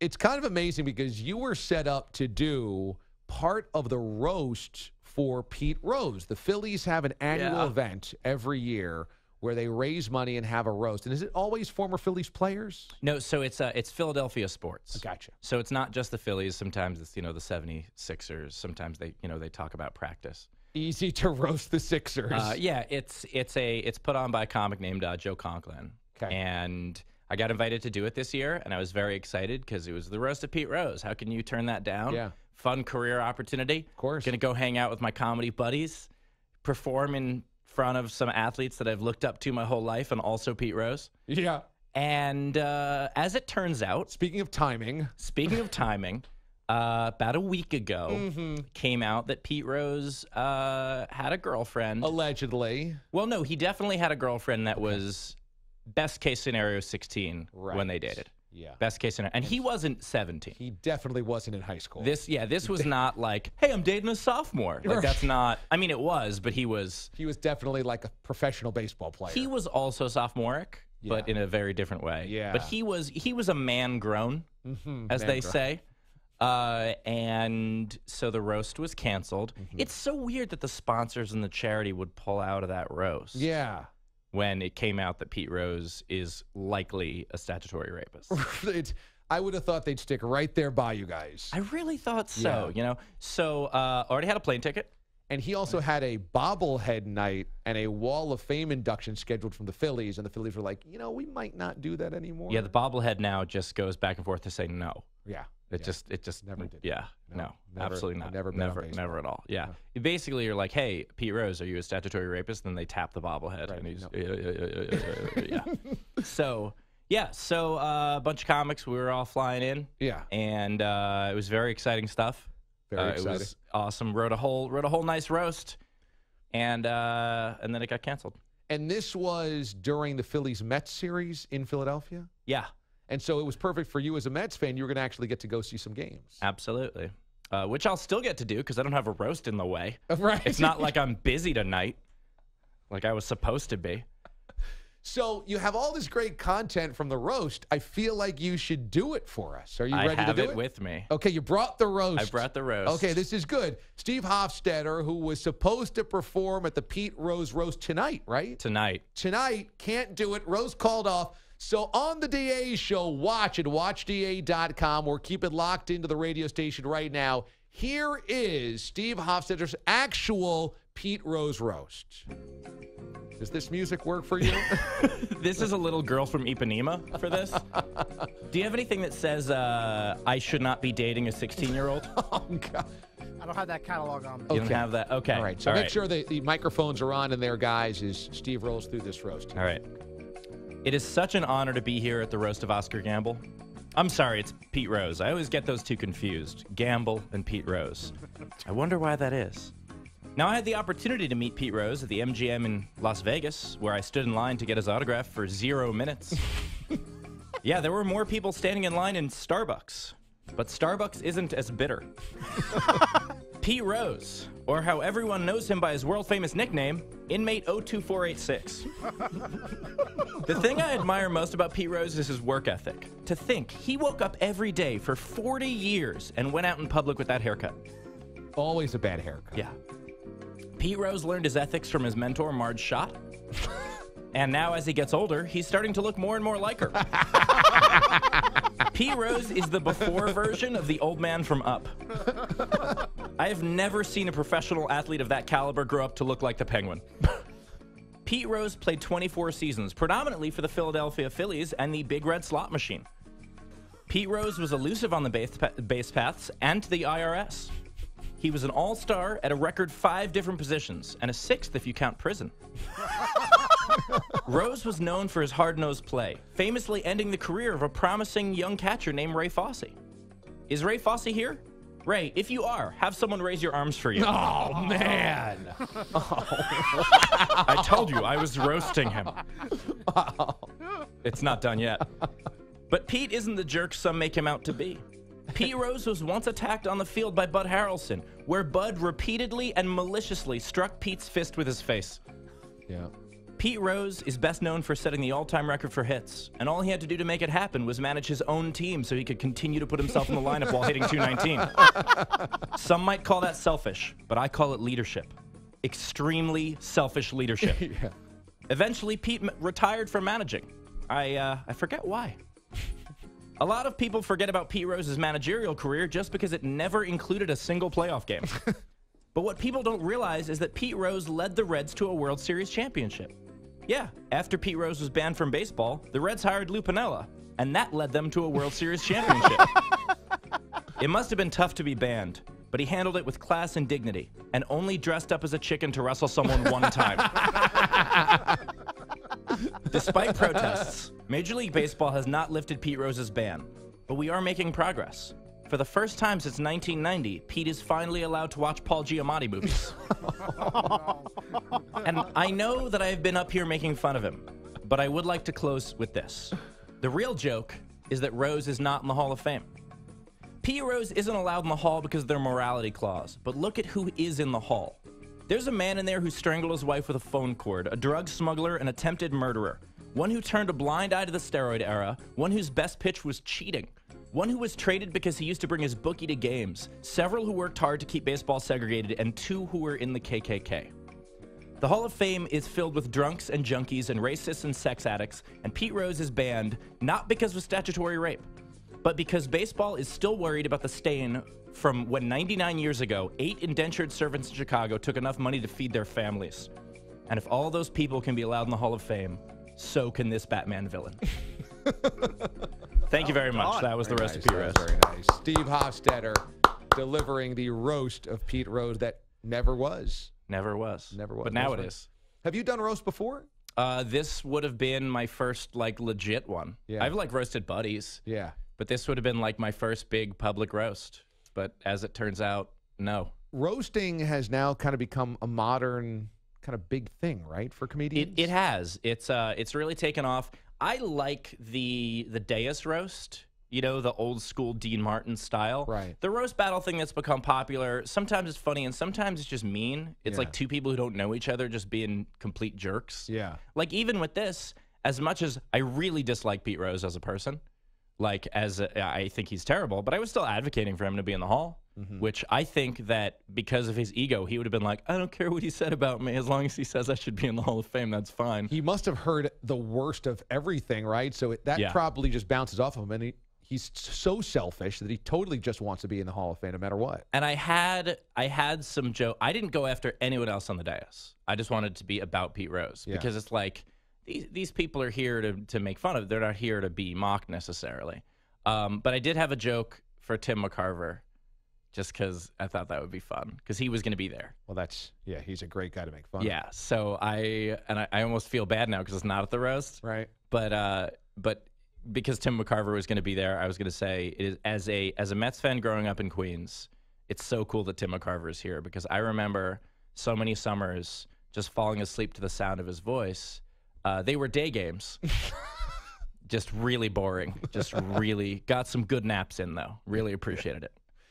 it's kind of amazing because you were set up to do part of the roast for Pete Rose. The Phillies have an annual event every year where they raise money and have a roast. And is it always former Phillies players? No, so it's Philadelphia sports. Gotcha. So it's not just the Phillies. Sometimes it's, the 76ers. Sometimes they talk about practice. Easy to roast the Sixers. Yeah, it's put on by a comic named Joe Conklin. Okay. And I got invited to do it this year, and I was very excited because it was the roast of Pete Rose. How can you turn that down? Yeah. Fun career opportunity. Of course. Going to go hang out with my comedy buddies, perform in front of some athletes that I've looked up to my whole life, and also Pete Rose. Yeah. And as it turns out, Speaking of timing, about a week ago, came out that Pete Rose had a girlfriend. allegedly. Well, no, he definitely had a girlfriend that was best case scenario 16 when they dated. Yeah. Best case scenario. And he wasn't 17. He definitely wasn't in high school. This was not like, hey, I'm dating a sophomore. Like, that's not, I mean, it was, but he was. He was definitely like a professional baseball player. He was also sophomoric, but in a very different way. Yeah. But he was a man grown, as they say. And so the roast was canceled. It's so weird that the sponsors and the charity would pull out of that roast. Yeah. When it came out that Pete Rose is likely a statutory rapist. I would have thought they'd stick right there by you guys. I really thought so, So already had a plane ticket. And he also had a bobblehead night and a Wall of Fame induction scheduled from the Phillies. And the Phillies were like, we might not do that anymore. Yeah, the bobblehead now just goes back and forth to say no. Yeah. It just never did. Yeah, no, absolutely not. Never at all. Yeah. Basically, you're like, hey, Pete Rose, are you a statutory rapist? And then they tap the bobblehead, and he's yeah. So a bunch of comics. We were all flying in. Yeah. And it was very exciting stuff. Very exciting. It was awesome. Wrote a whole nice roast, and then it got canceled. And this was during the Phillies Mets series in Philadelphia? Yeah. And so it was perfect for you as a Mets fan. You were going to actually get to go see some games. Absolutely. Which I'll still get to do because I don't have a roast in the way. Right. It's not like I'm busy tonight like I was supposed to be. So you have all this great content from the roast. I feel like you should do it for us. Are you ready to do it? I have it with me. Okay, you brought the roast. I brought the roast. Okay, this is good. Steve Hofstetter, who was supposed to perform at the Pete Rose roast tonight, right? Tonight, can't do it. Rose called off. So on the DA show, watch it, watchda.com, or keep it locked into the radio station right now. Here is Steve Hofstetter's actual Pete Rose roast. Does this music work for you? This is a little girl from Ipanema for this. Do you have anything that says I should not be dating a 16-year-old? Oh, God. I don't have that catalog on me. You don't have that? Okay. All right. So make sure the microphones are on in there, guys, as Steve rolls through this roast. All right. It is such an honor to be here at the roast of Oscar Gamble. I'm sorry, it's Pete Rose. I always get those two confused, Gamble and Pete Rose. I wonder why that is. Now, I had the opportunity to meet Pete Rose at the MGM in Las Vegas, where I stood in line to get his autograph for 0 minutes. Yeah, there were more people standing in line in Starbucks, but Starbucks isn't as bitter. Pete Rose, or how everyone knows him by his world-famous nickname, Inmate 02486. The thing I admire most about Pete Rose is his work ethic. To think, he woke up every day for 40 years and went out in public with that haircut. Always a bad haircut. Yeah. Pete Rose learned his ethics from his mentor, Marge Schott. And now, as he gets older, he's starting to look more and more like her. Pete Rose is the before version of the old man from Up. I have never seen a professional athlete of that caliber grow up to look like the Penguin. Pete Rose played 24 seasons, predominantly for the Philadelphia Phillies and the Big Red Slot Machine. Pete Rose was elusive on the base paths and to the IRS. He was an all-star at a record 5 different positions, and a 6th if you count prison. Rose was known for his hard-nosed play, famously ending the career of a promising young catcher named Ray Fosse. Is Ray Fosse here? Ray, if you are, have someone raise your arms for you. Oh, man. I told you I was roasting him. It's not done yet. But Pete isn't the jerk some make him out to be. Pete Rose was once attacked on the field by Bud Harrelson, where Bud repeatedly and maliciously struck Pete's fist with his face. Yeah. Pete Rose is best known for setting the all-time record for hits, and all he had to do to make it happen was manage his own team so he could continue to put himself in the lineup while hitting .219. Some might call that selfish, but I call it leadership. Extremely selfish leadership. Yeah. Eventually, Pete retired from managing. I forget why. A lot of people forget about Pete Rose's managerial career just because it never included a single playoff game. But what people don't realize is that Pete Rose led the Reds to a World Series championship. Yeah, after Pete Rose was banned from baseball, the Reds hired Lou Piniella, and that led them to a World Series championship. It must have been tough to be banned, but he handled it with class and dignity, and only dressed up as a chicken to wrestle someone one time. Despite protests, Major League Baseball has not lifted Pete Rose's ban, but we are making progress. For the first time since 1990, Pete is finally allowed to watch Paul Giamatti movies. And I know that I have been up here making fun of him, but I would like to close with this. The real joke is that Rose is not in the Hall of Fame. Pete Rose isn't allowed in the Hall because of their morality clause, but look at who is in the Hall. There's a man in there who strangled his wife with a phone cord, a drug smuggler, an attempted murderer, one who turned a blind eye to the steroid era, one whose best pitch was cheating, one who was traded because he used to bring his bookie to games, several who worked hard to keep baseball segregated, and 2 who were in the KKK. The Hall of Fame is filled with drunks and junkies and racists and sex addicts, and Pete Rose is banned not because of statutory rape, but because baseball is still worried about the stain from when 99 years ago, 8 indentured servants in Chicago took enough money to feed their families. And if all those people can be allowed in the Hall of Fame, so can this Batman villain. Thank you very much. That was the roast of Pete Rose. Very nice. Steve Hofstetter delivering the roast of Pete Rose that never was. Never was. Never was. But now it is. Have you done a roast before? This would have been my first, legit one. Yeah. I've, roasted buddies. Yeah. But this would have been, my first big public roast. But as it turns out, no. Roasting has now kind of become a modern kind of big thing, right, for comedians? It has. It's really taken off. I like the dais roast, the old school Dean Martin style. Right. The roast battle thing that's become popular, sometimes it's funny and sometimes it's just mean. It's like 2 people who don't know each other just being complete jerks. Yeah. Even with this, as much as I really dislike Pete Rose as a person, I think he's terrible, but I was still advocating for him to be in the Hall, which I think that because of his ego, he would have been like, I don't care what he said about me. As long as he says I should be in the Hall of Fame, that's fine. He must have heard the worst of everything, right? So that probably just bounces off of him, and he's so selfish that he totally just wants to be in the Hall of Fame no matter what. And I had some joke. I didn't go after anyone else on the dais. I just wanted it to be about Pete Rose because it's like these people are here to make fun of. They're not here to be mocked necessarily. But I did have a joke for Tim McCarver just because I thought that would be fun because he was going to be there. Well, he's a great guy to make fun of. Yeah, so I almost feel bad now because it's not at the roast. Right. But because Tim McCarver was going to be there, I was going to say it is, as a Mets fan growing up in Queens, it's so cool that Tim McCarver is here because I remember so many summers just falling asleep to the sound of his voice. They were day games. Just really boring. Just really got some good naps in, though. Really appreciated it.